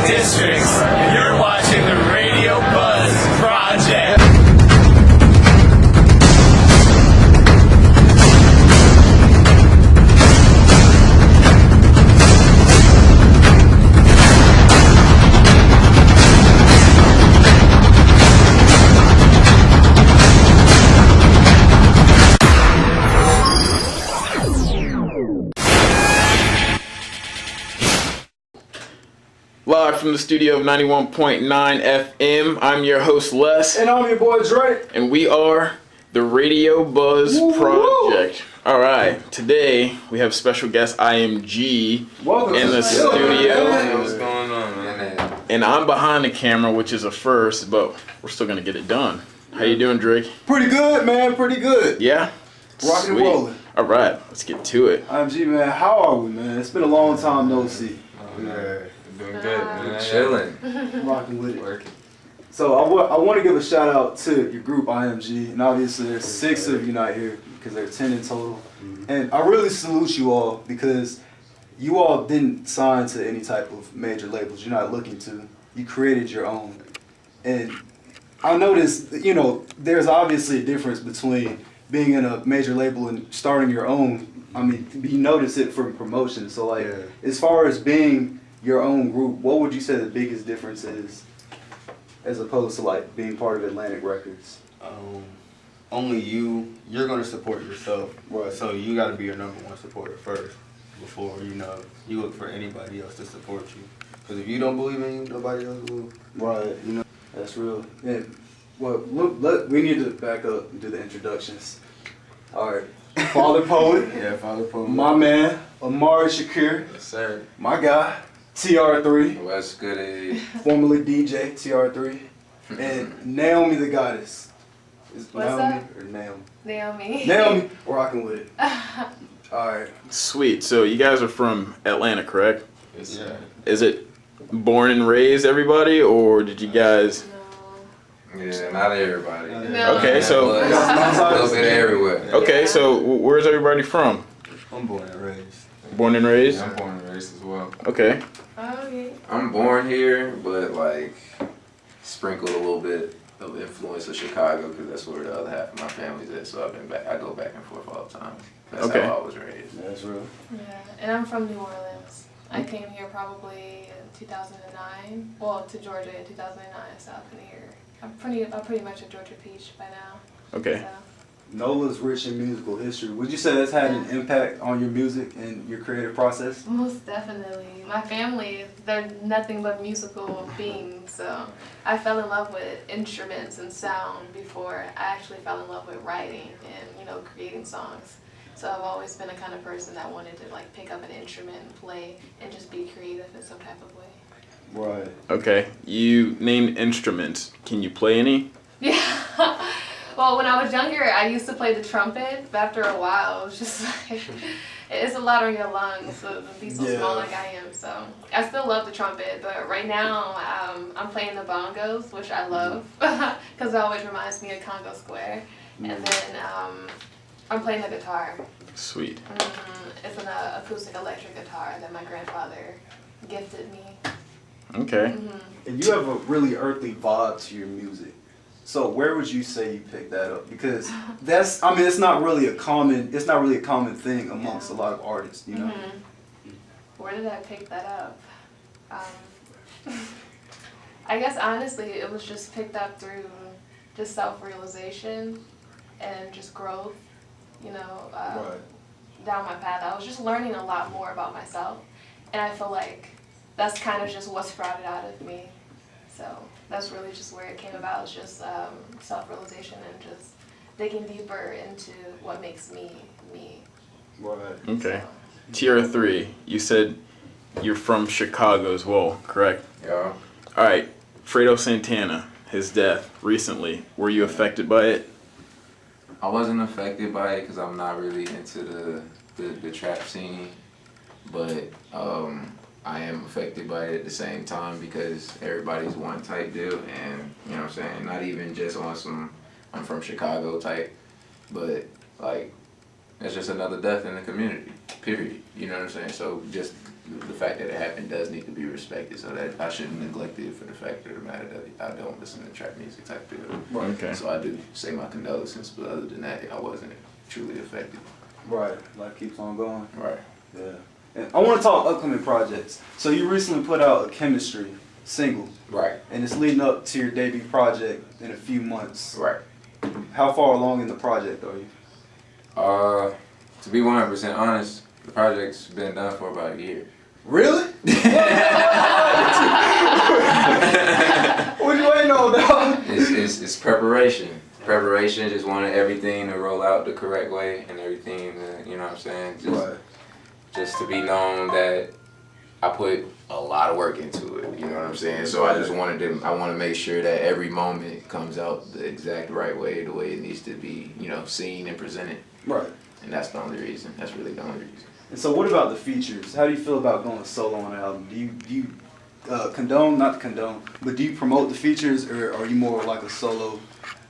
districts. You're watching the Radio Buzz Project. Live from the studio of 91.9 FM, I'm your host Les. And I'm your boy Dre. And we are the Radio Buzz Project. Alright, today we have special guest I.M.G. Welcome in the studio. Hey, what's going on, man? And I'm behind the camera, which is a first, but we're still going to get it done. How you doing, Drake? Pretty good, man. Pretty good. Yeah? Rocking and Sweet. rolling. Alright, let's get to it. I.M.G, man. How are we, man? It's been a long time no see. Yeah, doing good, man. Chilling. Rocking with it. Working. So I want to give a shout out to your group I.M.G. And obviously there's 6 of you not here because there's 10 in total. And I really salute you all because you all didn't sign to any type of major labels. You're not looking to. You created your own. And I noticed, you know, there's obviously a difference between being in a major label and starting your own. I mean, you notice it from promotion. So like, as far as being your own group, what would you say the biggest difference is as opposed to like being part of Atlantic Records? Only you're gonna support yourself, Right. so you gotta be your number one supporter first before you look for anybody else to support you. Because if you don't believe in you, nobody else will. Right. You know, that's real. And well, look, we need to back up and do the introductions. All right. Father Poet, Yeah, Father Poe. my man, Amari Shakir, Yes, sir. my guy, TR3, What's good? formerly DJ TR3, and Naomi the Goddess. Is What's Naomi up? or Naomi? Naomi. Naomi, rocking with it. All right. Sweet. So you guys are from Atlanta, correct? Yes, sir. Is it born and raised everybody, or did you guys... Yeah, not everybody. No. Okay, so... But a little bit everywhere. Okay, so where's everybody from? I'm born and raised. Born and raised? I'm born and raised as well. Okay. Oh, yeah. I'm born here, but like sprinkled a little bit of influence of Chicago because that's where the other half of my family's at. So I've been back. I go back and forth all the time. That's Okay. how I was raised. That's real. Yeah, and I'm from New Orleans. I came here probably in 2009. Well, to Georgia in 2009, so I've been here. I'm pretty much a Georgia peach by now. Okay. So. Nola's rich in musical history. Would you say that's had an impact on your music and your creative process? Most definitely. My family, they're nothing but musical beings, so I fell in love with instruments and sound before I actually fell in love with writing and, you know, creating songs. So I've always been the kind of person that wanted to like pick up an instrument and play and just be creative in some type of way. Right. Okay. You named instruments. Can you play any? Yeah. Well, when I was younger, I used to play the trumpet, but after a while, it was just like, it's a lot on your lungs to be so small like I am. So I still love the trumpet, but right now I'm playing the bongos, which I love because it always reminds me of Congo Square. And then I'm playing the guitar. Sweet. It's an acoustic electric guitar that my grandfather gifted me. Okay. And you have a really earthly vibe to your music. So where would you say you picked that up? Because that's, I mean, it's not really a common thing amongst a lot of artists, you know? Where did I pick that up? I guess honestly, it was just picked up through just self-realization and just growth, you know, down my path. I was just learning a lot more about myself, and I feel like that's kind of just what's brought it out of me. So that's really just where it came about. It's just self-realization and just digging deeper into what makes me, me. Right. Okay. TR3, you said you're from Chicago as well, correct? Yeah. All right. Fredo Santana, his death recently. Were you affected by it? I wasn't affected by it because I'm not really into the trap scene, but I am affected by it at the same time because everybody's one type deal, and you know what I'm saying, not even just on some I'm from Chicago type, but like it's just another death in the community, period. You know what I'm saying? So just the fact that it happened does need to be respected. So that I shouldn't neglect it for the fact of the matter that I don't listen to trap music type deal. Right. Okay. So I do say my condolences, but other than that, I wasn't truly affected. Right. Life keeps on going. Right. Yeah. And I want to talk upcoming projects. So you recently put out a Chemistry single. Right. And it's leading up to your debut project in a few months. Right. How far along in the project are you? To be 100% honest, the project's been done for about a year. Really? What you waiting on, dog? It's preparation. Preparation, just wanted everything to roll out the correct way and everything, you know what I'm saying? Just to be known that I put a lot of work into it, you know what I'm saying? So I want to make sure that every moment comes out the exact right way, the way it needs to be, you know, seen and presented. Right. And that's the only reason. That's really the only reason. And so what about the features? How do you feel about going solo on an album? Do you condone, not condone, but do you promote the features, or are you more like a solo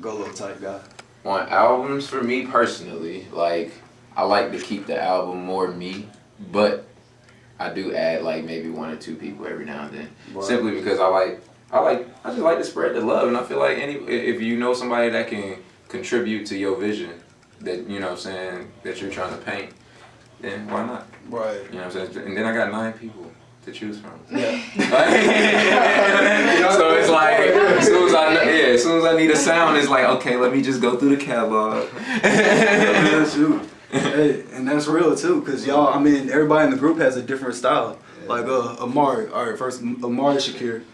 Golo type guy? On albums, for me personally, like, I like to keep the album more me, but I do add like maybe 1 or 2 people every now and then. Right. Simply because I just like to spread the love, and I feel like if you know somebody that can contribute to your vision, that, you know what I'm saying, that you're trying to paint, then why not? Right. You know what I'm saying? And then I got 9 people to choose from. Yeah. So it's like, as soon as I need a sound, it's like, okay, let me just go through the catalog. That's true. Hey, and that's real too, cause y'all, I mean, everybody in the group has a different style. Like Amari, all right, first Amari Shakir.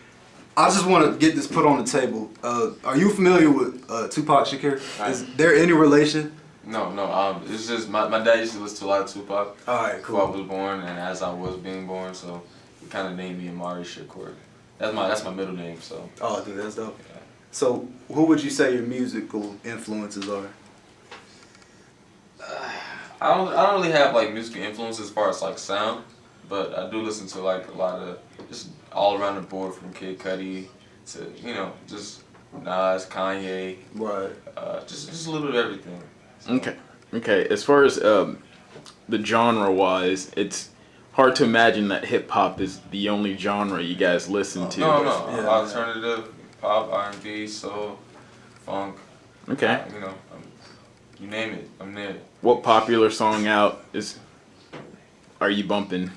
I just want to get this put on the table. Are you familiar with Tupac Shakur? Is there any relation? No. It's just my dad used to listen to a lot of Tupac. All right, cool. Before I was born, and as I was being born, so he kind of named me Amari Shakur. That's my middle name. So. Oh, dude, that's dope. Yeah. So, who would you say your musical influences are? I don't really have like musical influence as far as like sound, but I do listen to like a lot of just all around the board, from Kid Cudi to, you know, just Nas, Kanye, Right. just a little bit of everything. So. Okay. As far as the genre wise, it's hard to imagine that hip hop is the only genre you guys listen to. No. Yeah, Alternative, pop, R&B, soul, funk. Okay. You know, you name it, I'm there. What popular song out are you bumping?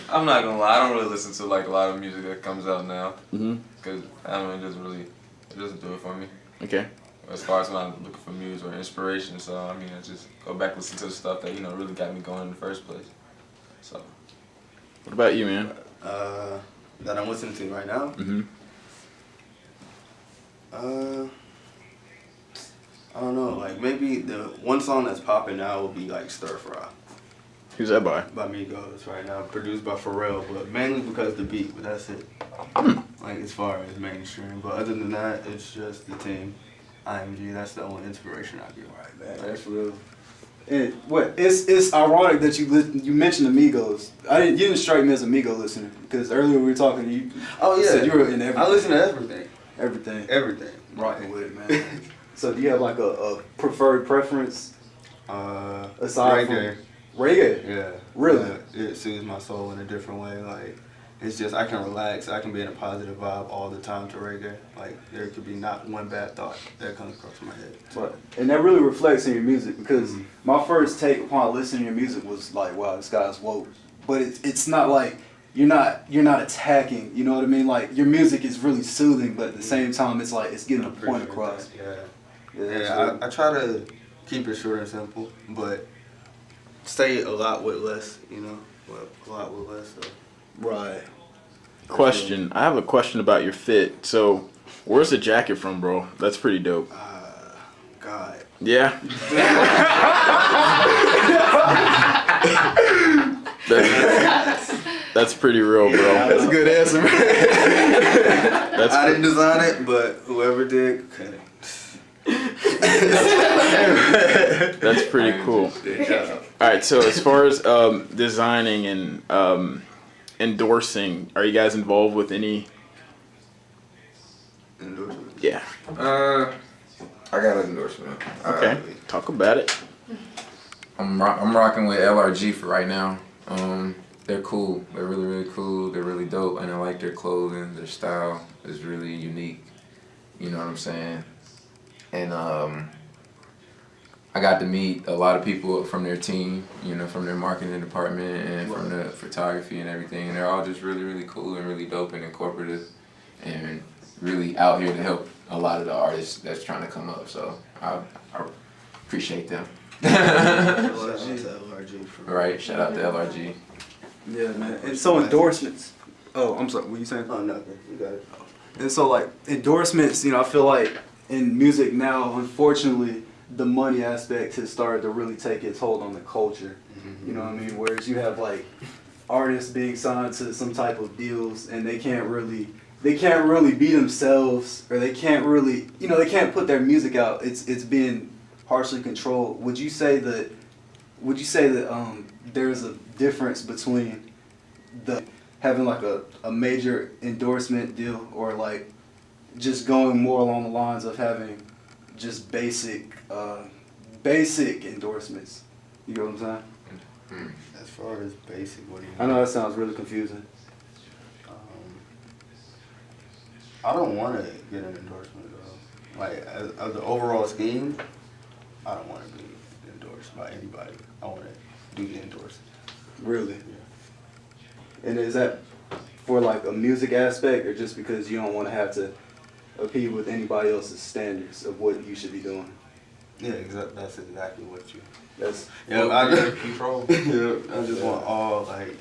I'm not gonna lie, I don't really listen to like a lot of music that comes out now, Mhm. because I don't know, it doesn't do it for me. Okay. As far as when I'm looking for music or inspiration, so I mean, I just go back and listen to the stuff that, you know, really got me going in the first place. So. What about you, man? That I'm listening to right now. Mhm. I don't know. Like, maybe the one song that's popping now will be like Stir Fry Who's that by? by Migos right now, produced by Pharrell, but mainly because of the beat. But that's it. Like, as far as mainstream, but other than that, it's just the team. I.M.G. That's the only inspiration I get. Right, man. That's real. And it's ironic that you mentioned Amigos. You didn't strike me as a Migo listener, because earlier we were talking. You said you were in everything. I listen to everything. Everything. Rocking with it, man. So do you have like a preferred preference? Aside Reggae. from reggae? Yeah. Really? It soothes my soul in a different way. Like, it's just, I can relax. I can be in a positive vibe all the time to reggae. Like, there could be not one bad thought that comes across my head. Right. And that really reflects in your music, because my first take upon listening to your music was like, wow, this guy's woke. But it's not like you're not attacking, you know what I mean? Like, your music is really soothing, but at the same time it's like it's getting a point across. Yeah, I try to keep it short and simple, but say a lot with less, you know? A lot with less, so. Right. Question. I have a question about your fit. So, where's the jacket from, bro? That's pretty dope. God. Yeah. That's pretty real, bro. That's a good answer, man. I didn't That's design it, but whoever did, cut it. that's pretty cool. All right. So, as far as designing and endorsing, are you guys involved with any? Endorsement. Yeah. I got an endorsement. Okay. Talk about it. I'm rocking with LRG for right now. They're cool. They're really, really cool. They're really dope, and I like their clothing. Their style is really unique. You know what I'm saying? And I got to meet a lot of people from their team, you know, from their marketing department and from the photography and everything. And they're all just really, really cool and really dope and incorporative and really out here to help a lot of the artists that's trying to come up. So I appreciate them. Right, shout out to LRG. Yeah, man. And so endorsements. Oh, I'm sorry. What you saying? Oh, nothing. You got it. And so like endorsements, you know, I feel like in music now, unfortunately, the money aspect has started to really take its hold on the culture. You know what I mean? Whereas you have like artists being signed to some type of deals and they can't really be themselves, or they can't really, you know, they can't put their music out. It's being partially controlled. Would you say that there's a difference between having like a major endorsement deal, or like just going more along the lines of having just basic endorsements? You know what I'm saying? As far as basic, what do you mean? I know that sounds really confusing. I don't want to get an endorsement though. Like as the overall scheme, I don't want to be endorsed by anybody. I want to do the endorsing. Really? Yeah. And is that for like a music aspect, or just because you don't want to have to compete with anybody else's standards of what you should be doing? Yeah, that's exactly what you. That's I control. Yeah, I just want all like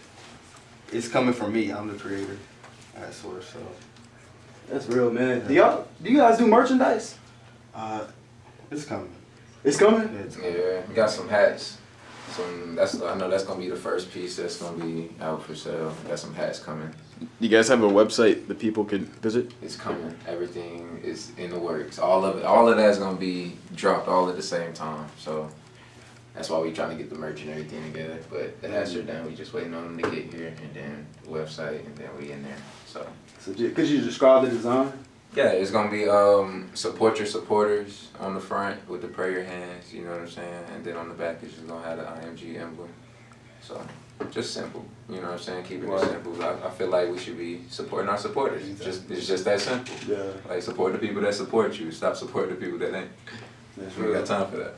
it's coming from me. I'm the creator at source, so. That's real, man. Do you guys do merchandise? It's coming. It's coming? Yeah, it's coming. Yeah, we got some hats. I know that's gonna be the first piece that's gonna be out for sale. Got some hats coming. You guys have a website that people can visit? It's coming. Everything is in the works. All of that is gonna be dropped all at the same time. So that's why we trying to get the merch and everything together. But the hats are done. We just waiting on them to get here, and then the website, and then we in there. So Could you describe the design? yeah, it's gonna be support your supporters on the front with the prayer hands. You know what I'm saying? And then on the back it's just gonna have the I.M.G emblem. So just simple. You know what I'm saying? Keeping it simple. I feel like we should be supporting our supporters. It's just that simple. Yeah. Like support the people that support you. Stop supporting the people that ain't. That's We got time for that.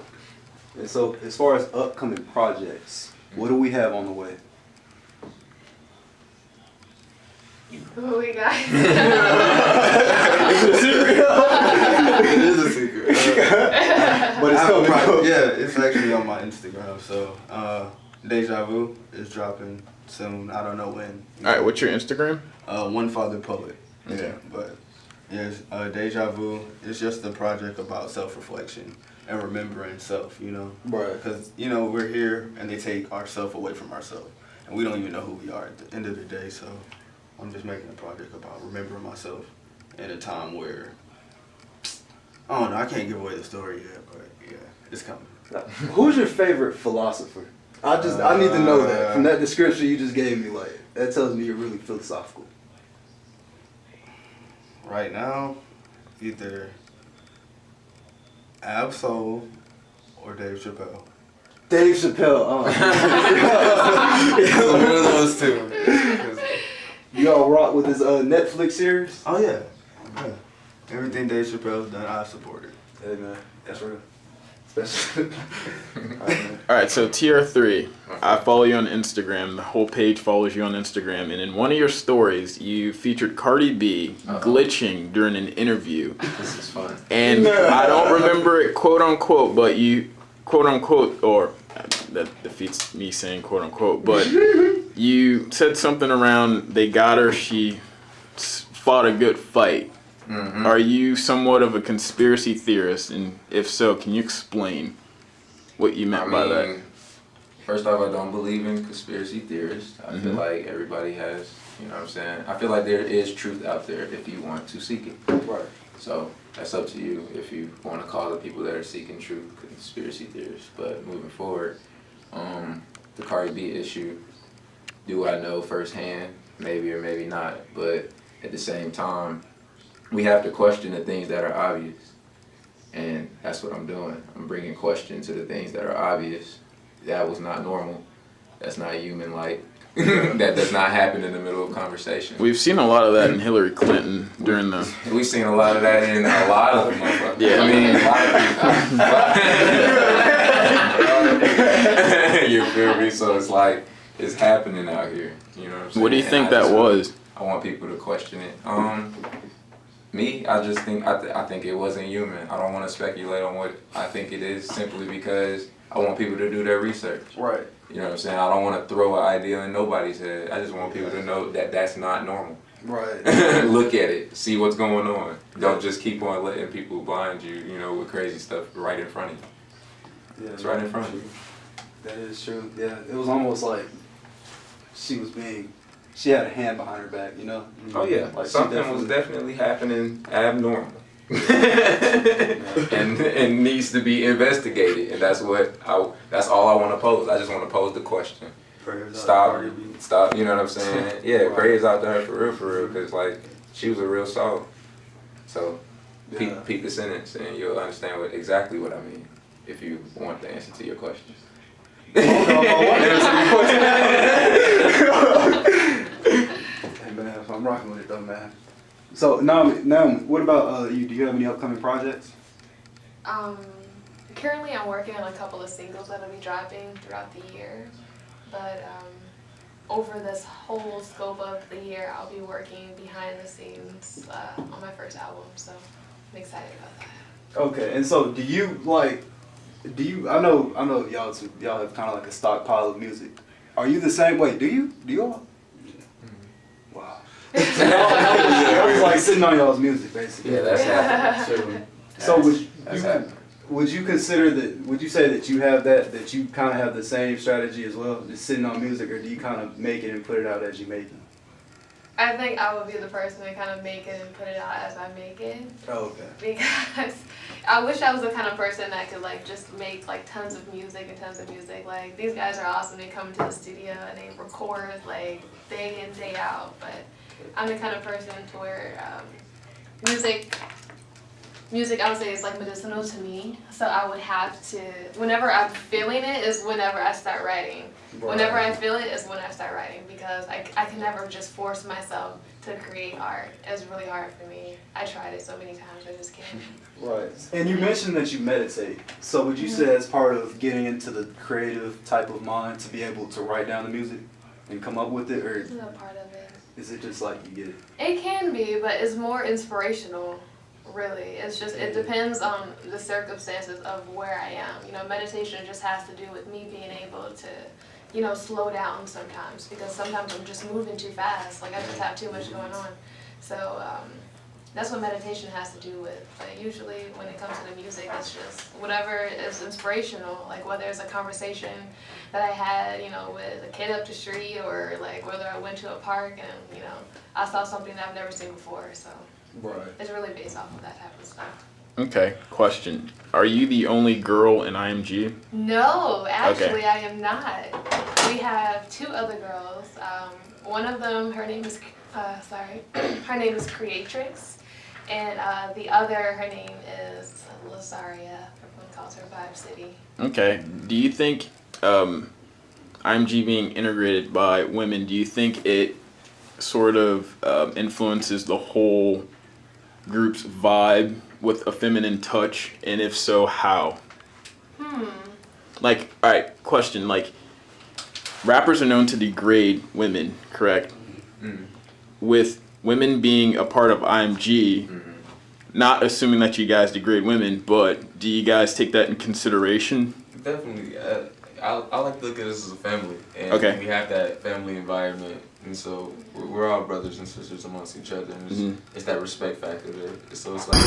And so, as far as upcoming projects, what do we have on the way? Who we got? Is it a secret? It is a secret. But it's coming. Yeah, it's actually on my Instagram. So, Deja Vu is dropping soon. I don't know when. All right, what's your Instagram? One Father Poet. Okay. Yeah, but yes, Deja Vu is just a project about self-reflection and remembering self, you know? Right. Because, you know, we're here and they take ourself away from ourselves. And we don't even know who we are at the end of the day. So I'm just making a project about remembering myself in a time where, I don't know, I can't give away the story yet, but yeah, it's coming. Who's your favorite philosopher? I need to know that. From that description you just gave me, like, that tells me you're really philosophical. Right now, either Ab-Soul or Dave Chappelle. Dave Chappelle, One of those two. You all rock with his Netflix series? Oh yeah. Everything Dave Chappelle's done, I support it. Hey man, that's real. Especially. All right, so TR3, I follow you on Instagram. The whole page follows you on Instagram, and in one of your stories, you featured Cardi B glitching during an interview. This is fun. And I don't remember it quote unquote, but you quote unquote, or that defeats me saying quote unquote, but you said something around they got her, she fought a good fight. Mm-hmm. Are you somewhat of a conspiracy theorist, and if so, can you explain what you meant by that? First off, I don't believe in conspiracy theorists. I feel like everybody has, you know what I'm saying? I feel like there is truth out there if you want to seek it. Right. So that's up to you if you want to call the people that are seeking truth conspiracy theorists. But moving forward, the Cardi B issue, do I know firsthand? Maybe or maybe not. But at the same time, we have to question the things that are obvious. And that's what I'm doing. I'm bringing question to the things that are obvious. That was not normal. That's not human-like. That does not happen in the middle of conversation. We've seen a lot of that in Hillary Clinton during the. We've seen a lot of that in a lot of motherfuckers. Yeah. I mean, a lot of people. You feel me? So it's like, it's happening out here. You know what I'm saying? What do you think And that was? I want people to question it. Me, I just think, I think it wasn't human. I don't want to speculate on what I think it is simply because I want people to do their research. Right. You know what I'm saying? I don't want to throw an idea in nobody's head. I just want people to know that that's not normal. Right. Look at it. See what's going on. Don't just keep on letting people blind you, you know, with crazy stuff right in front of you. Yeah, It's right in front of you. That is true. Yeah, it was almost like she had a hand behind her back, you know? Oh yeah, Like something was definitely happening abnormal. and needs to be investigated, and that's all I want to pose. I just want to pose the question. Stop, you know what I'm saying? Yeah, prayers out to her for real, because like she was a real soul. So peep the sentence, and you'll understand exactly what I mean if you want the answer to your question. Hey man, I'm rocking with it though, man. So now, what about you? Do you have any upcoming projects? Currently I'm working on a couple of singles that'll be dropping throughout the year, but over this whole scope of the year, I'll be working behind the scenes on my first album, so I'm excited about that. Okay, and so I know y'all have kind of like a stockpile of music. Are you the same way? Do you all? Wow. I was like sitting on y'all's music basically. Yeah, that's happening. So That's happening. would you consider that? Would you say that you have that you kind of have the same strategy as well, just sitting on music, or do you kind of make it and put it out as you make it? I think I would be the person to kind of make it and put it out as I make it. Oh, okay. Because I wish I was the kind of person that could like just make like tons of music. Like these guys are awesome. They come to the studio and they record like day in, day out. But I'm the kind of person to where music I would say is like medicinal to me. So I would have to, whenever I'm feeling it is whenever I start writing. Whenever I feel it is when I start writing, because I can never just force myself to create art. It's really hard for me. I tried it so many times, I just can't. Right. And you mentioned that you meditate. So would you say as part of getting into the creative type of mind to be able to write down the music and come up with it, or It's not part of it. is it just like you get it? It can be, but it's more inspirational, really. It's just, it depends on the circumstances of where I am. You know, meditation just has to do with me being able to, you know, slow down sometimes, because sometimes I'm just moving too fast. Like I just have too much going on. So that's what meditation has to do with. But usually when it comes to the music, it's just whatever is inspirational. Like whether it's a conversation that I had, you know, with a kid up the street, or like whether I went to a park and, you know, I saw something that I've never seen before. So it's really based off of that type of stuff. Okay, question. Are you the only girl in I.M.G? No, actually Okay. I am not. We have two other girls. One of them, her name is Creatrix, and the other, her name is Lazaria. Everyone calls her Vibe City. Okay. Do you think I.M.G being integrated by women, do you think it sort of influences the whole group's vibe with a feminine touch, and if so, how? Like, alright, question, like, rappers are known to degrade women, correct? With women being a part of I.M.G, not assuming that you guys degrade women, but do you guys take that in consideration? Definitely. I like to look at us as a family, and Okay. we have that family environment, and so we're all brothers and sisters amongst each other, and it's that respect factor there. So it's like.